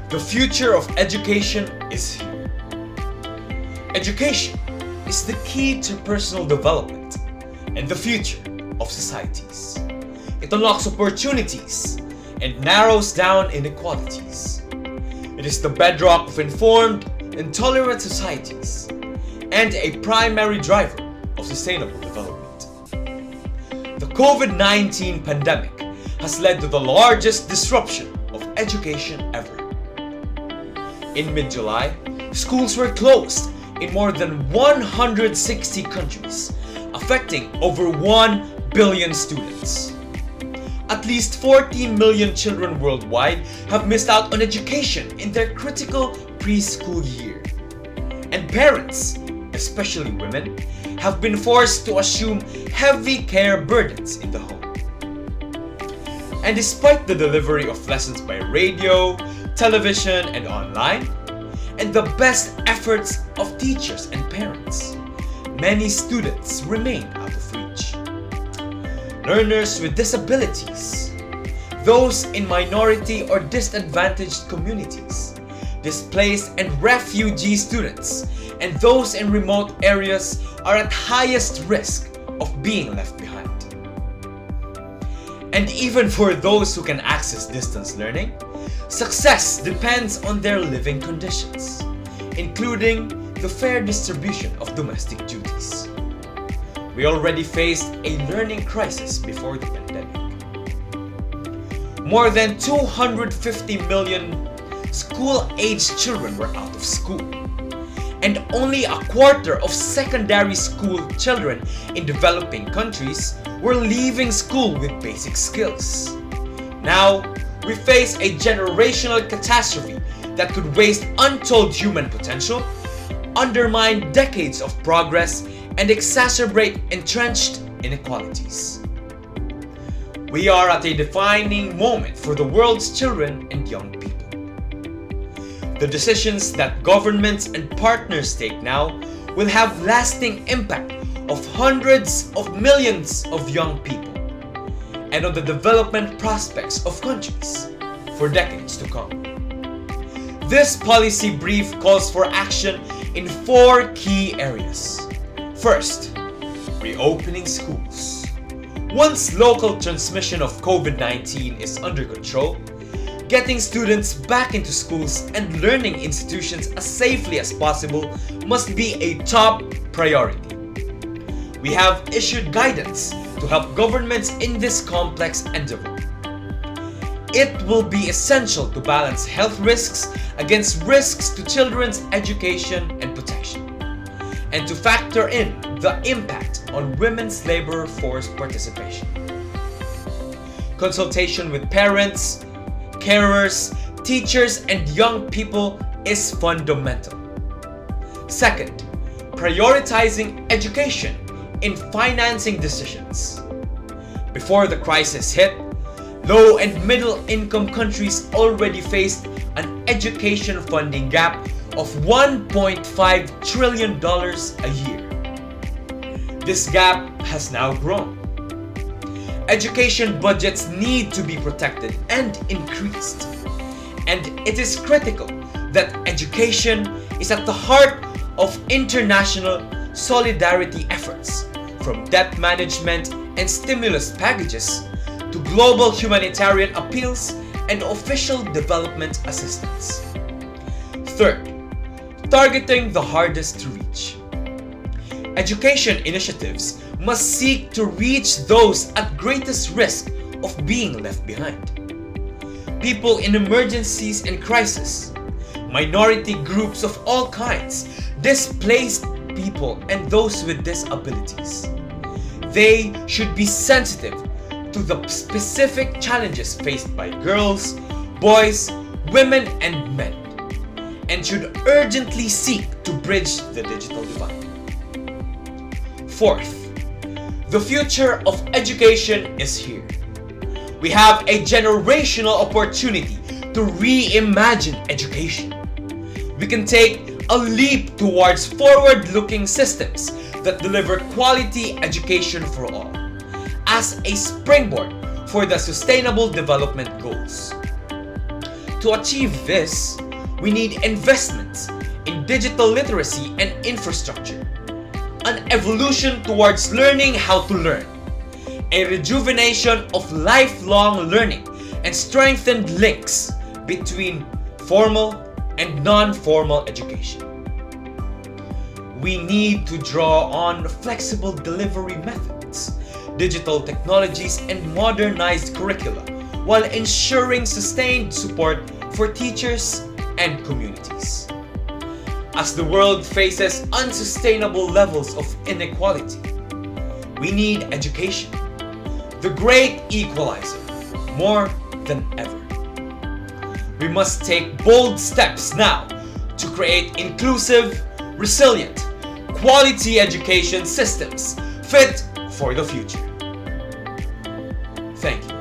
The future of education is here. Education is the key to personal development and the future of societies. It unlocks opportunities and narrows down inequalities. It is the bedrock of informed and tolerant societies and a primary driver of sustainable development. The COVID-19 pandemic has led to the largest disruption of education ever. In mid-July, schools were closed in more than 160 countries, affecting over 1 billion students. At least 14 million children worldwide have missed out on education in their critical preschool year. And parents, especially women, have been forced to assume heavy care burdens in the home. And despite the delivery of lessons by radio, television, and online, and the best efforts of teachers and parents, many students remain out of reach. Learners with disabilities, those in minority or disadvantaged communities, displaced and refugee students, and those in remote areas are at highest risk of being left behind. And even for those who can access distance learning, success depends on their living conditions, including the fair distribution of domestic duties. We already faced a learning crisis before the pandemic. More than 250 million school-aged children were out of school, and only a quarter of secondary school children in developing countries were leaving school with basic skills. Now, we face a generational catastrophe that could waste untold human potential, undermine decades of progress, and exacerbate entrenched inequalities. We are at a defining moment for the world's children and young people. The decisions that governments and partners take now will have lasting impact of hundreds of millions of young people and on the development prospects of countries for decades to come. This policy brief calls for action in 4 key areas. First, reopening schools. Once local transmission of COVID-19 is under control, getting students back into schools and learning institutions as safely as possible must be a top priority. We have issued guidance to help governments in this complex endeavor. It will be essential to balance health risks against risks to children's education and protection, and to factor in the impact on women's labor force participation. Consultation with parents, carers, teachers, and young people is fundamental. Second, prioritizing education in financing decisions. Before the crisis hit, low and middle income countries already faced an education funding gap of $1.5 trillion a year. This gap has now grown. Education budgets need to be protected and increased. And it is critical that education is at the heart of international solidarity efforts, from debt management and stimulus packages to global humanitarian appeals and official development assistance. Third, targeting the hardest to reach. Education initiatives must seek to reach those at greatest risk of being left behind. People in emergencies and crisis, minority groups of all kinds, displaced people, and those with disabilities. They should be sensitive to the specific challenges faced by girls, boys, women, and men, and should urgently seek to bridge the digital divide. Fourth, the future of education is here. We have a generational opportunity to reimagine education. We can take a leap towards forward-looking systems that deliver quality education for all, as a springboard for the Sustainable Development Goals. To achieve this, we need investments in digital literacy and infrastructure, an evolution towards learning how to learn, a rejuvenation of lifelong learning, and strengthened links between formal and non-formal education. We need to draw on flexible delivery methods, digital technologies, and modernized curricula, while ensuring sustained support for teachers and communities. As the world faces unsustainable levels of inequality, we need education, the great equalizer, more than ever. We must take bold steps now to create inclusive, resilient, quality education systems fit for the future. Thank you.